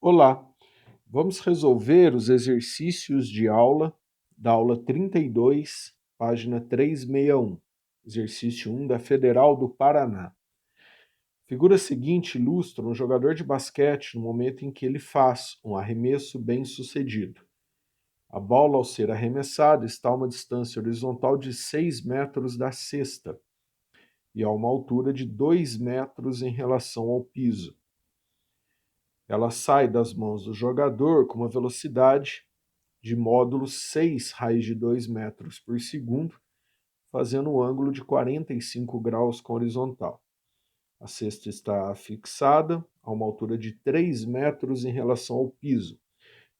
Olá, vamos resolver os exercícios de aula da aula 32, página 361, exercício 1 da Federal do Paraná. A figura seguinte ilustra um jogador de basquete no momento em que ele faz um arremesso bem-sucedido. A bola, ao ser arremessada, está a uma distância horizontal de 6 metros da cesta e a uma altura de 2 metros em relação ao piso. Ela sai das mãos do jogador com uma velocidade de módulo 6 raiz de 2 metros por segundo, fazendo um ângulo de 45 graus com a horizontal. A cesta está fixada a uma altura de 3 metros em relação ao piso.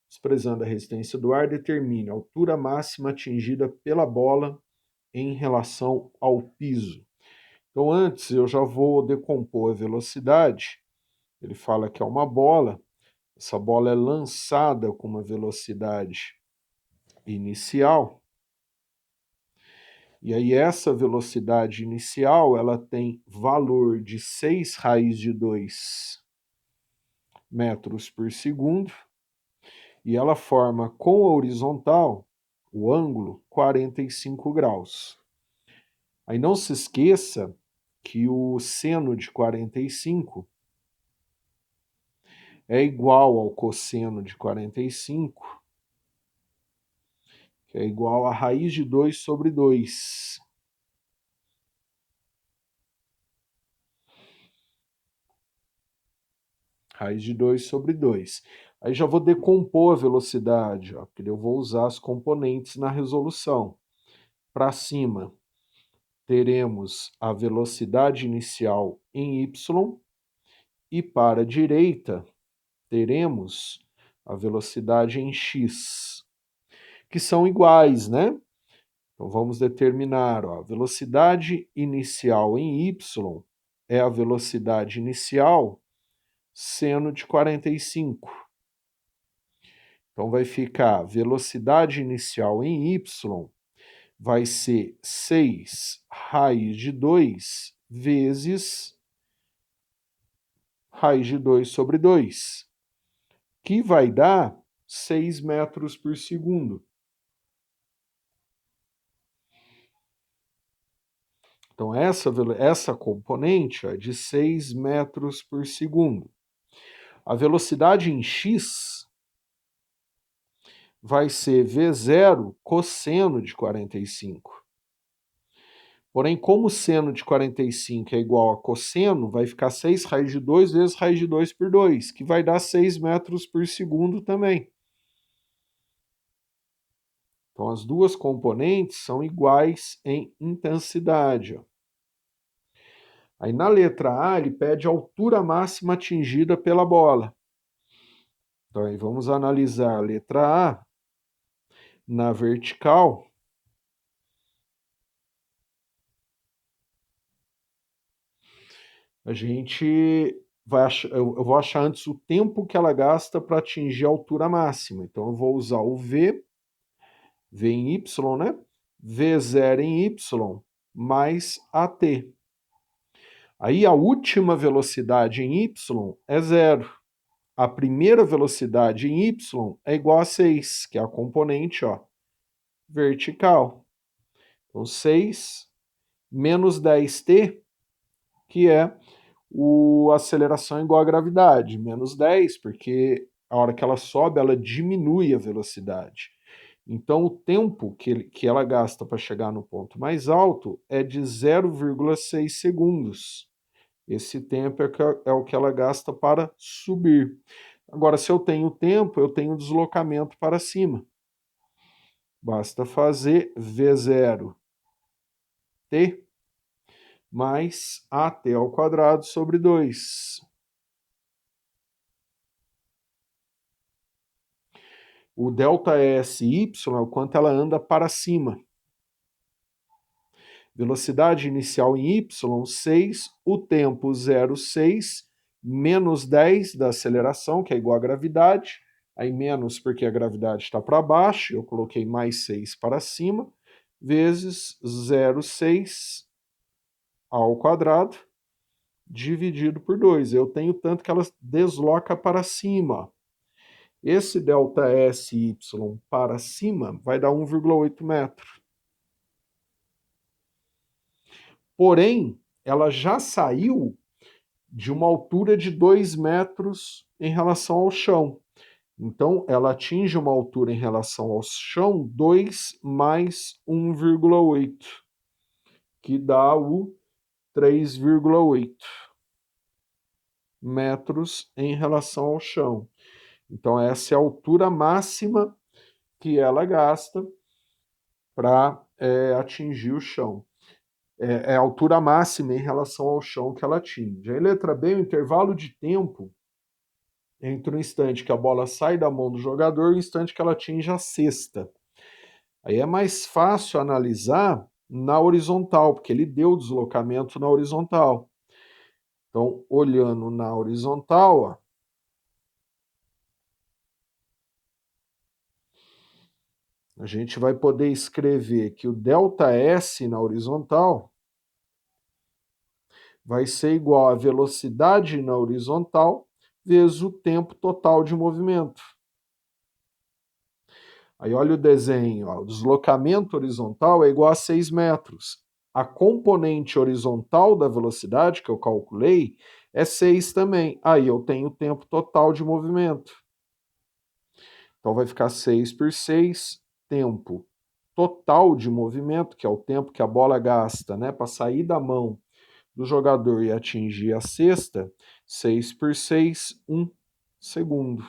Desprezando a resistência do ar, determine a altura máxima atingida pela bola em relação ao piso. Então, antes eu já vou decompor a velocidade. Ele fala que é uma bola. Essa bola é lançada com uma velocidade inicial. E aí essa velocidade inicial, ela tem valor de 6 raiz de 2 metros por segundo. E ela forma com a horizontal, o ângulo, 45 graus. Aí não se esqueça que o seno de 45 é igual ao cosseno de 45, que é igual a raiz de 2 sobre 2. Raiz de 2 sobre 2. Aí já vou decompor a velocidade, ó, porque eu vou usar as componentes na resolução. Para cima, teremos a velocidade inicial em y, e para a direita, teremos a velocidade em x, que são iguais, né? Então vamos determinar, ó, a velocidade inicial em y é a velocidade inicial seno de 45. Então vai ficar velocidade inicial em y vai ser 6 raiz de 2 vezes raiz de 2 sobre 2, que vai dar 6 metros por segundo. Então essa componente é de 6 metros por segundo. A velocidade em x vai ser V0 cosseno de 45. Porém, como seno de 45 é igual a cosseno, vai ficar 6 raiz de 2 vezes raiz de 2 por 2, que vai dar 6 metros por segundo também. Então, as duas componentes são iguais em intensidade. Aí, na letra A, ele pede a altura máxima atingida pela bola. Então, aí vamos analisar a letra A na vertical. A gente vai achar, eu vou achar antes o tempo que ela gasta para atingir a altura máxima. Então, eu vou usar o V em Y, né? V0 em Y mais AT. Aí a última velocidade em Y é 0. A primeira velocidade em Y é igual a 6, que é a componente, ó, vertical. Então, 6 menos 10t, que é a aceleração igual à gravidade. Menos 10, porque a hora que ela sobe, ela diminui a velocidade. Então, o tempo que ela gasta para chegar no ponto mais alto é de 0,6 segundos. Esse tempo é o que ela gasta para subir. Agora, se eu tenho tempo, eu tenho deslocamento para cima. Basta fazer V0t mais AT ao quadrado sobre 2. O ΔSY é o quanto ela anda para cima. Velocidade inicial em y, 6, o tempo 0,6, menos 10 da aceleração, que é igual à gravidade, aí menos porque a gravidade está para baixo, eu coloquei mais 6 para cima, vezes 0,6 ao quadrado, dividido por 2. Eu tenho tanto que ela desloca para cima. Esse ΔSY para cima vai dar 1,8 metros. Porém, ela já saiu de uma altura de 2 metros em relação ao chão. Então, ela atinge uma altura em relação ao chão 2 mais 1,8, que dá o 3,8 metros em relação ao chão. Então, essa é a altura máxima que ela gasta para atingir o chão. É a altura máxima em relação ao chão que ela atinge. Aí, letra B, o intervalo de tempo entre o instante que a bola sai da mão do jogador e o instante que ela atinge a cesta. Aí é mais fácil analisar na horizontal, porque ele deu o deslocamento na horizontal. Então, olhando na horizontal, ó, a gente vai poder escrever que o ΔS na horizontal vai ser igual à velocidade na horizontal vezes o tempo total de movimento. Aí olha o desenho, ó, o deslocamento horizontal é igual a 6 metros. A componente horizontal da velocidade que eu calculei é 6 também. Aí eu tenho o tempo total de movimento. Então vai ficar 6 por 6, tempo total de movimento, que é o tempo que a bola gasta, né, para sair da mão do jogador e atingir a cesta, 6 por 6, 1 segundo.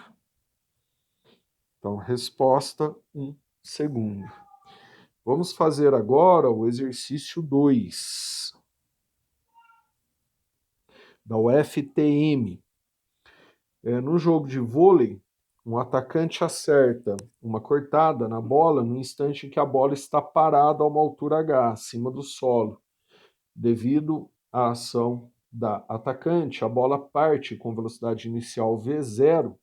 Então, resposta, 1 segundo. Vamos fazer agora o exercício 2 da UFTM. No jogo de vôlei, um atacante acerta uma cortada na bola no instante em que a bola está parada a uma altura H, acima do solo. Devido à ação da atacante, a bola parte com velocidade inicial V0,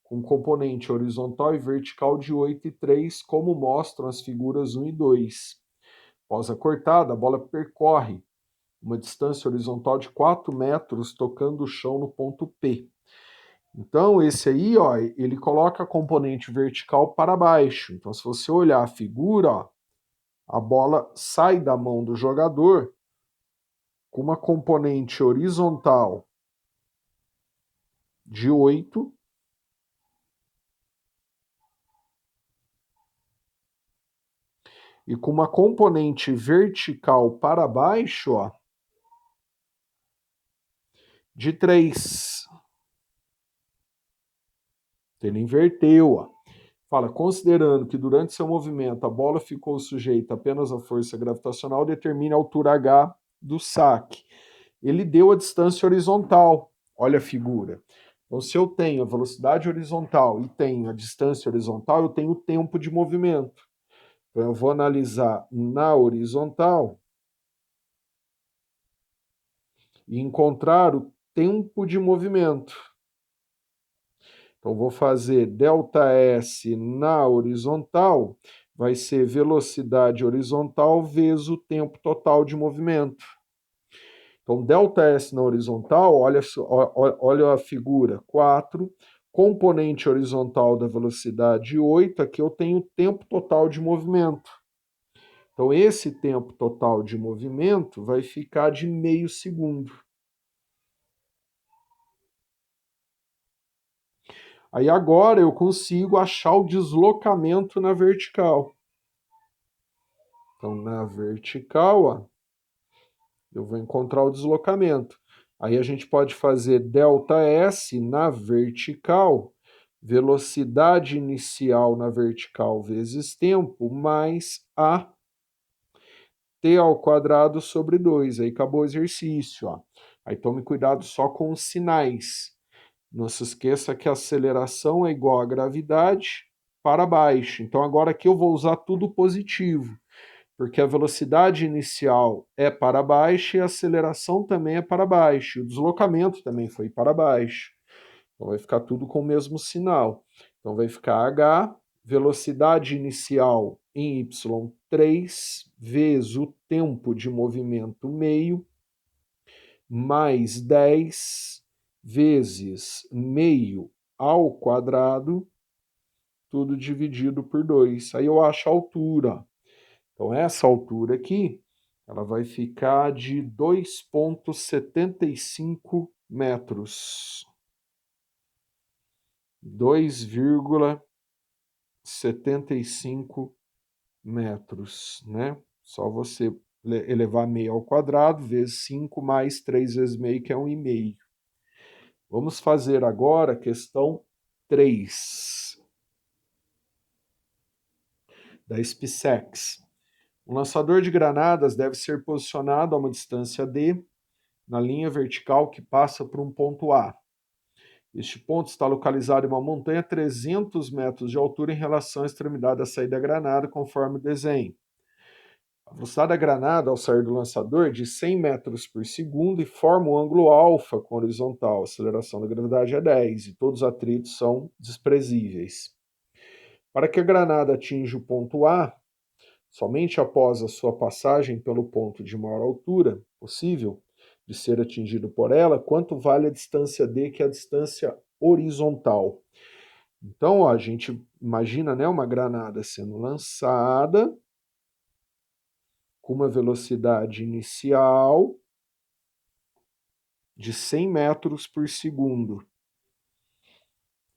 com componente horizontal e vertical de 8 e 3, como mostram as figuras 1 e 2. Após a cortada, a bola percorre uma distância horizontal de 4 metros, tocando o chão no ponto P. Então, esse aí, ó, ele coloca a componente vertical para baixo. Então, se você olhar a figura, ó, a bola sai da mão do jogador com uma componente horizontal de 8 e com uma componente vertical para baixo, ó, de 3. Ele inverteu, ó. Fala, considerando que durante seu movimento a bola ficou sujeita apenas à força gravitacional, determine a altura H do saque. Ele deu a distância horizontal. Olha a figura. Então, se eu tenho a velocidade horizontal e tenho a distância horizontal, eu tenho o tempo de movimento. Então, eu vou analisar na horizontal e encontrar o tempo de movimento. Então, vou fazer ΔS na horizontal, vai ser velocidade horizontal vezes o tempo total de movimento. Então, ΔS na horizontal, olha a figura, 4, componente horizontal da velocidade 8, aqui eu tenho o tempo total de movimento. Então, esse tempo total de movimento vai ficar de meio segundo. Aí agora eu consigo achar o deslocamento na vertical. Então, na vertical, ó, eu vou encontrar o deslocamento. Aí a gente pode fazer ΔS na vertical, velocidade inicial na vertical vezes tempo, mais a t ao quadrado sobre 2. Aí acabou o exercício. Ó. Aí tome cuidado só com os sinais. Não se esqueça que a aceleração é igual à gravidade para baixo. Então agora aqui eu vou usar tudo positivo, porque a velocidade inicial é para baixo e a aceleração também é para baixo. E o deslocamento também foi para baixo. Então vai ficar tudo com o mesmo sinal. Então vai ficar H, velocidade inicial em y3, vezes o tempo de movimento meio, mais 10 vezes meio ao quadrado tudo dividido por 2. Aí eu acho a altura. Então, essa altura aqui, ela vai ficar de 2,75 metros. 2,75 metros, né? Só você elevar meio ao quadrado, vezes 5, mais 3 vezes meio, que é 1,5. Vamos fazer agora a questão 3 da SpaceX. Um lançador de granadas deve ser posicionado a uma distância d na linha vertical que passa por um ponto A. Este ponto está localizado em uma montanha a 300 metros de altura em relação à extremidade da saída da granada, conforme o desenho. A velocidade da granada ao sair do lançador é de 100 metros por segundo e forma um ângulo alfa com horizontal. A aceleração da gravidade é 10 e todos os atritos são desprezíveis. Para que a granada atinja o ponto A, somente após a sua passagem pelo ponto de maior altura possível de ser atingido por ela, quanto vale a distância d, que é a distância horizontal. Então, ó, a gente imagina, né, uma granada sendo lançada com uma velocidade inicial de 100 metros por segundo.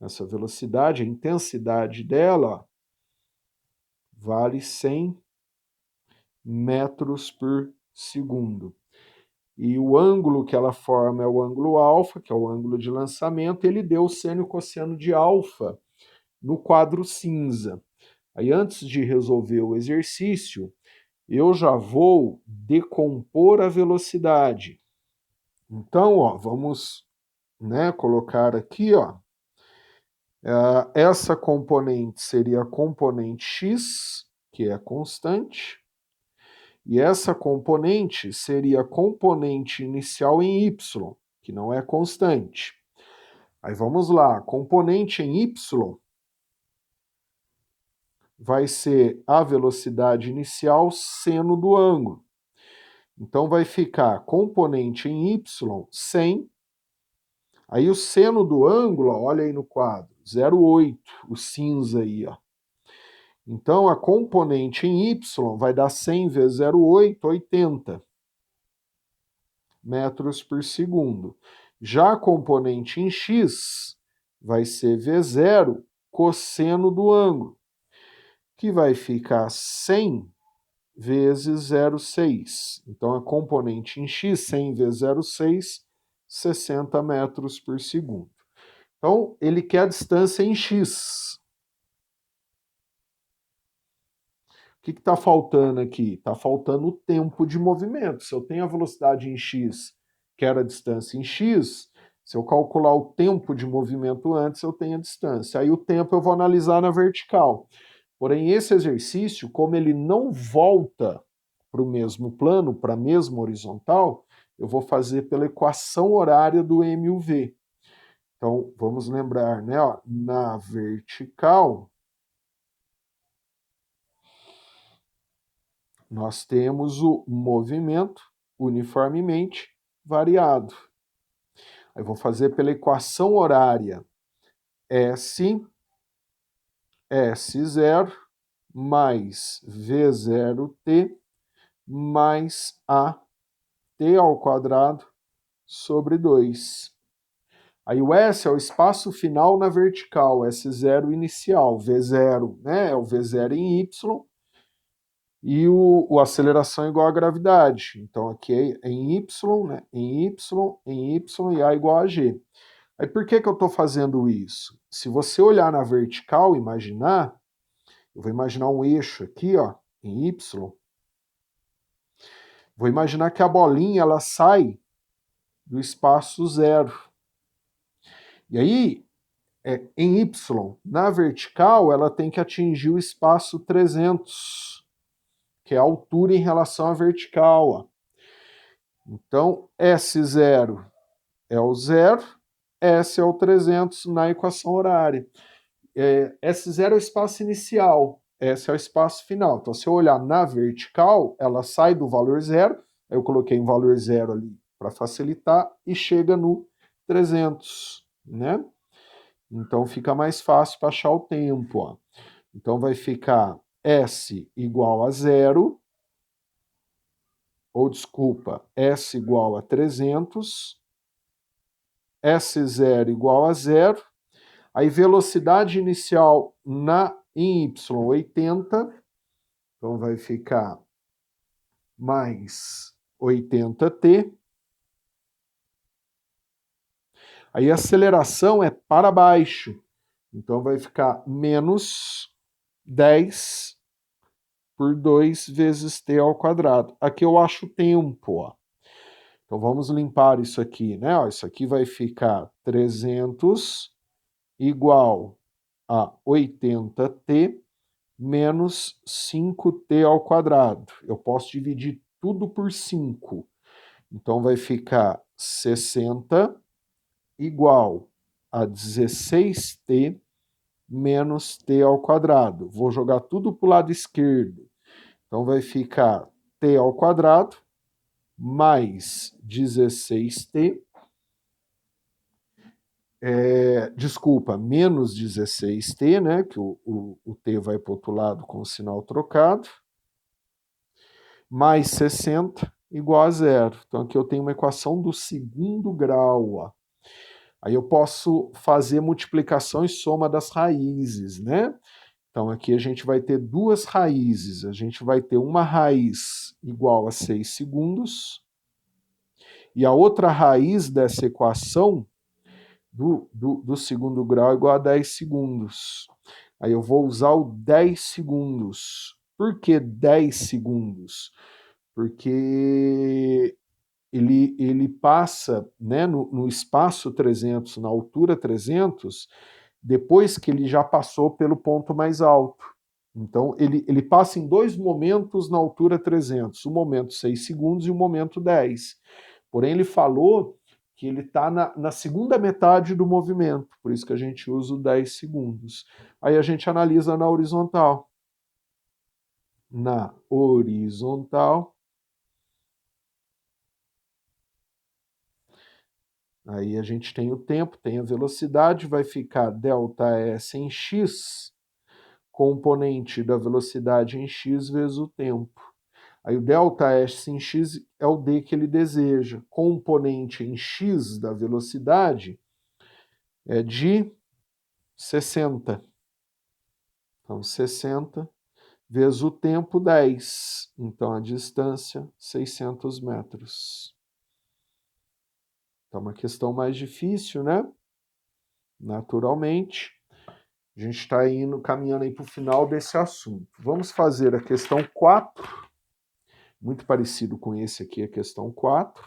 Essa velocidade, a intensidade dela, ó, vale 100 metros por segundo. E o ângulo que ela forma é o ângulo alfa, que é o ângulo de lançamento. Ele deu o seno e o cosseno de alfa no quadro cinza. Aí, antes de resolver o exercício, eu já vou decompor a velocidade. Então, ó, vamos, né, colocar aqui, ó, essa componente seria a componente x, que é constante, e essa componente seria a componente inicial em y, que não é constante. Aí vamos lá, a componente em y vai ser a velocidade inicial seno do ângulo. Então vai ficar componente em y 100. Aí o seno do ângulo, ó, olha aí no quadro, 0,8, o cinza aí, ó. Então a componente em y vai dar 100 vezes 0,8, 80 metros por segundo. Já a componente em x vai ser V0 cosseno do ângulo, que vai ficar 100 vezes 0,6. Então a componente em x, 100 vezes 0,6, 60 metros por segundo. Então ele quer a distância em x. O que está faltando aqui? Está faltando o tempo de movimento. Se eu tenho a velocidade em x, quero a distância em x, se eu calcular o tempo de movimento antes, eu tenho a distância. Aí o tempo eu vou analisar na vertical. Porém, esse exercício, como ele não volta para o mesmo plano, para a mesma horizontal, eu vou fazer pela equação horária do m e o v. Então, vamos lembrar, né? Ó, na vertical, nós temos o movimento uniformemente variado. Aí vou fazer pela equação horária S, S0 mais V0t mais a t ao quadrado sobre 2. Aí o S é o espaço final na vertical, S0 inicial, V0, né, é o V0 em Y, e a aceleração é igual à gravidade. Então aqui é em Y, né, em Y e A igual a G. Aí por que eu estou fazendo isso? Se você olhar na vertical, imaginar, eu vou imaginar um eixo aqui, ó, em Y, vou imaginar que a bolinha ela sai do espaço 0. E aí, em Y, na vertical, ela tem que atingir o espaço 300, que é a altura em relação à vertical. Ó. Então, S0 é o 0, S é o 300 na equação horária. S0 é o espaço inicial, S é o espaço final. Então, se eu olhar na vertical, ela sai do valor 0, eu coloquei um valor 0 ali para facilitar, e chega no 300, né? Então fica mais fácil para achar o tempo. Ó. Então vai ficar S igual a 0, ou desculpa, S igual a 300, S0 igual a 0, aí velocidade inicial em Y 80, então vai ficar mais 80t. Aí a aceleração é para baixo, então vai ficar menos 10 por 2 vezes t ao quadrado. Aqui eu acho o tempo, ó. Então vamos limpar isso aqui, né? Ó, isso aqui vai ficar 300 igual a 80t menos 5t ao quadrado. Eu posso dividir tudo por 5. Então vai ficar 60 igual a 16t menos t ao quadrado. Vou jogar tudo para o lado esquerdo. Então vai ficar t ao quadrado mais 16t, desculpa, menos 16t, né, que o t vai para o outro lado com o sinal trocado, mais 60 igual a 0. Então aqui eu tenho uma equação do segundo grau, ó. Aí eu posso fazer multiplicação e soma das raízes, né? Então aqui a gente vai ter duas raízes. A gente vai ter uma raiz igual a 6 segundos e a outra raiz dessa equação do segundo grau é igual a 10 segundos. Aí eu vou usar o 10 segundos. Por que 10 segundos? Porque ele passa, né, no espaço 300, na altura 300, depois que ele já passou pelo ponto mais alto. Então, ele passa em dois momentos na altura 300, o momento 6 segundos e o momento 10. Porém, ele falou que ele está na segunda metade do movimento, por isso que a gente usa o 10 segundos. Aí a gente analisa na horizontal. Na horizontal, aí a gente tem o tempo, tem a velocidade, vai ficar ΔS em x, componente da velocidade em x vezes o tempo. Aí o ΔS em x é o d que ele deseja. Componente em x da velocidade é de 60. Então, 60 vezes o tempo, 10. Então, a distância, 600 metros. Então, uma questão mais difícil, né? Naturalmente. A gente está caminhando aí para o final desse assunto. Vamos fazer a questão 4, muito parecido com esse aqui, a questão 4.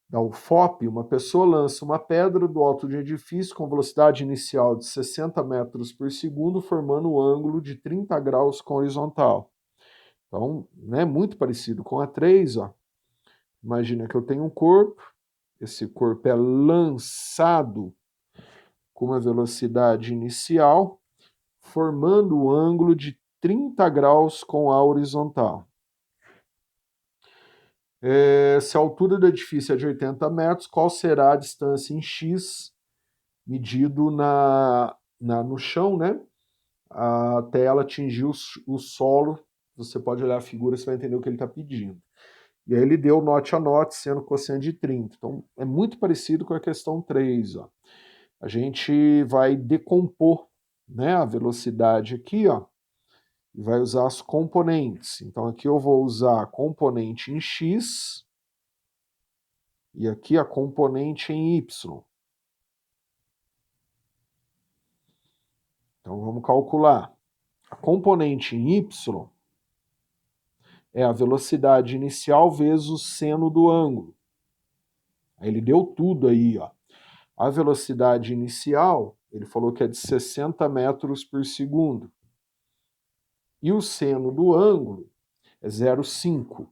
Da UFOP, uma pessoa lança uma pedra do alto de um edifício com velocidade inicial de 60 metros por segundo, formando um ângulo de 30 graus com a horizontal. Então, né, muito parecido com a 3, ó. Imagina que eu tenho um corpo, esse corpo é lançado com uma velocidade inicial, formando um ângulo de 30 graus com a horizontal. Se a altura do edifício é de 80 metros, qual será a distância em x medido no chão, né? Até ela atingir o solo. Você pode olhar a figura, você vai entender o que ele está pedindo. E aí ele deu note a note, sendo quociente de 30. Então, é muito parecido com a questão 3. Ó. A gente vai decompor, né, a velocidade aqui, ó, e vai usar as componentes. Então, aqui eu vou usar a componente em x e aqui a componente em y. Então, vamos calcular. A componente em y é a velocidade inicial vezes o seno do ângulo. Aí ele deu tudo aí, ó. A velocidade inicial, ele falou que é de 60 metros por segundo. E o seno do ângulo é 0,5.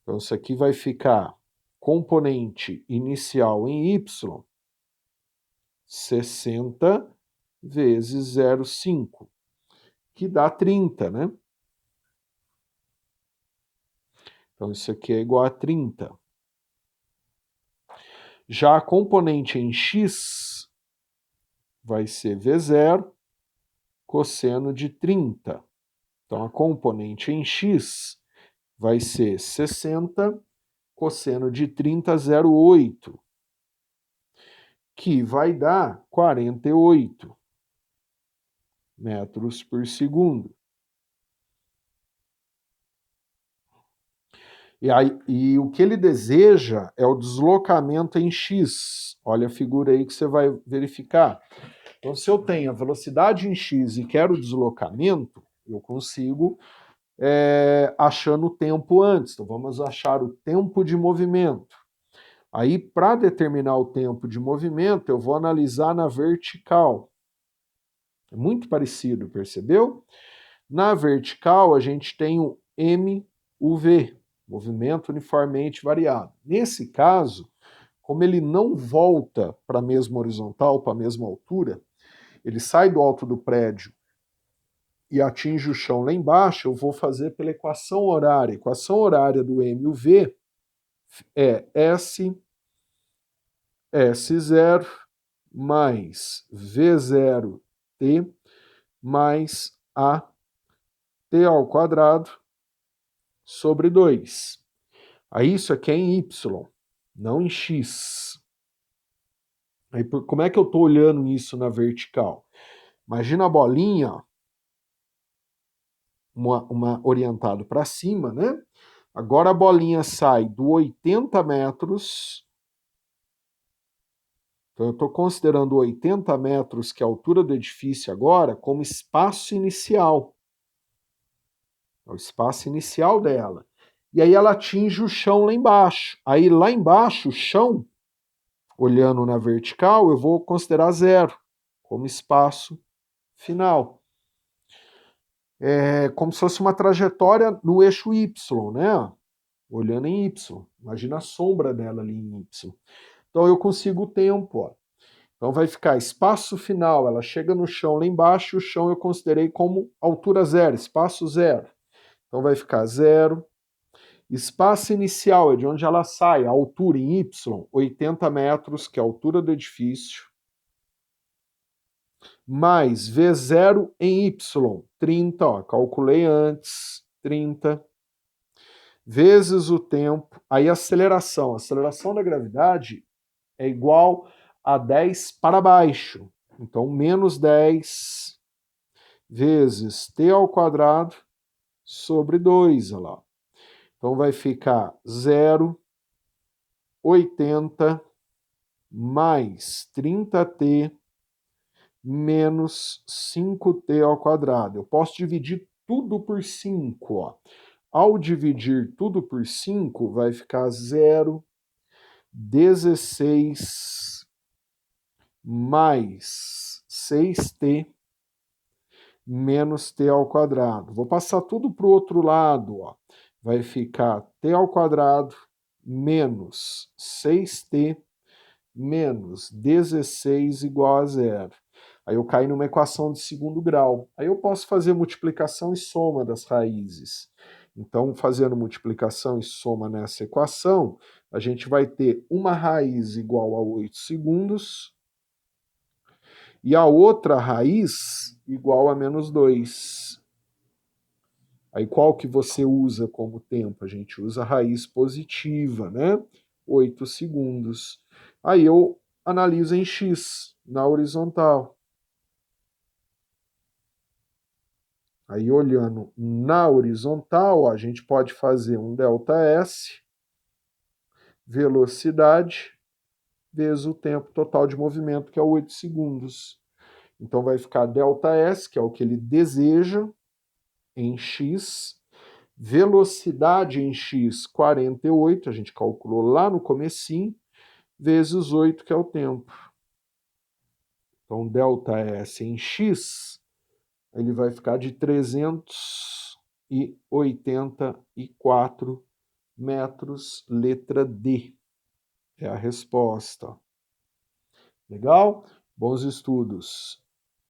Então, isso aqui vai ficar componente inicial em y, 60 vezes 0,5, que dá 30, né? Então, isso aqui é igual a 30. Já a componente em x vai ser V0, cosseno de 30. Então, a componente em x vai ser 60 cosseno de 30, 0,8, que vai dar 48 metros por segundo. E o que ele deseja é o deslocamento em x. Olha a figura aí que você vai verificar. Então, se eu tenho a velocidade em x e quero o deslocamento, eu consigo achando o tempo antes. Então, vamos achar o tempo de movimento. Aí, para determinar o tempo de movimento, eu vou analisar na vertical. É muito parecido, percebeu? Na vertical, a gente tem o MUV, movimento uniformemente variado. Nesse caso, como ele não volta para a mesma horizontal, para a mesma altura, ele sai do alto do prédio e atinge o chão lá embaixo, eu vou fazer pela equação horária. A equação horária do MUV é S0 mais V0t mais AT ao quadrado sobre 2. Aí isso aqui é em Y, não em X. Aí, como é que eu estou olhando isso na vertical? Imagina a bolinha, uma orientado para cima, né? Agora a bolinha sai do 80 metros. Então eu estou considerando 80 metros, que é a altura do edifício agora, como espaço inicial. É o espaço inicial dela. E aí ela atinge o chão lá embaixo. Aí lá embaixo, o chão, olhando na vertical, eu vou considerar 0 como espaço final. É como se fosse uma trajetória no eixo Y, né? Olhando em Y. Imagina a sombra dela ali em Y. Então eu consigo o tempo, ó. Então vai ficar espaço final, ela chega no chão lá embaixo, e o chão eu considerei como altura 0, espaço 0. Então vai ficar 0. Espaço inicial é de onde ela sai, a altura em Y, 80 metros, que é a altura do edifício, mais V0 em Y, 30, ó, calculei antes, 30, vezes o tempo, aí a aceleração da gravidade é igual a 10 para baixo, então menos 10 vezes t ao quadrado sobre 2, olha lá. Então vai ficar 0,80 mais 30t menos 5t ao quadrado. Eu posso dividir tudo por 5, ó. Ao dividir tudo por 5, vai ficar 0,16 mais 6t menos t ao quadrado. Vou passar tudo para o outro lado, ó. Vai ficar t ao quadrado menos 6t menos 16 igual a 0. Aí eu caí numa equação de segundo grau. Aí eu posso fazer multiplicação e soma das raízes. Então, fazendo multiplicação e soma nessa equação, a gente vai ter uma raiz igual a 8 segundos e a outra raiz igual a menos 2. Aí qual que você usa como tempo? A gente usa a raiz positiva, né? 8 segundos. Aí eu analiso em x, na horizontal. Aí olhando na horizontal, ó, a gente pode fazer um ΔS, velocidade, vezes o tempo total de movimento, que é 8 segundos. Então vai ficar ΔS, que é o que ele deseja, em x, velocidade em x, 48, a gente calculou lá no comecinho, vezes 8, que é o tempo. Então, ΔS em x, ele vai ficar de 384 metros, letra D. É a resposta. Legal? Bons estudos.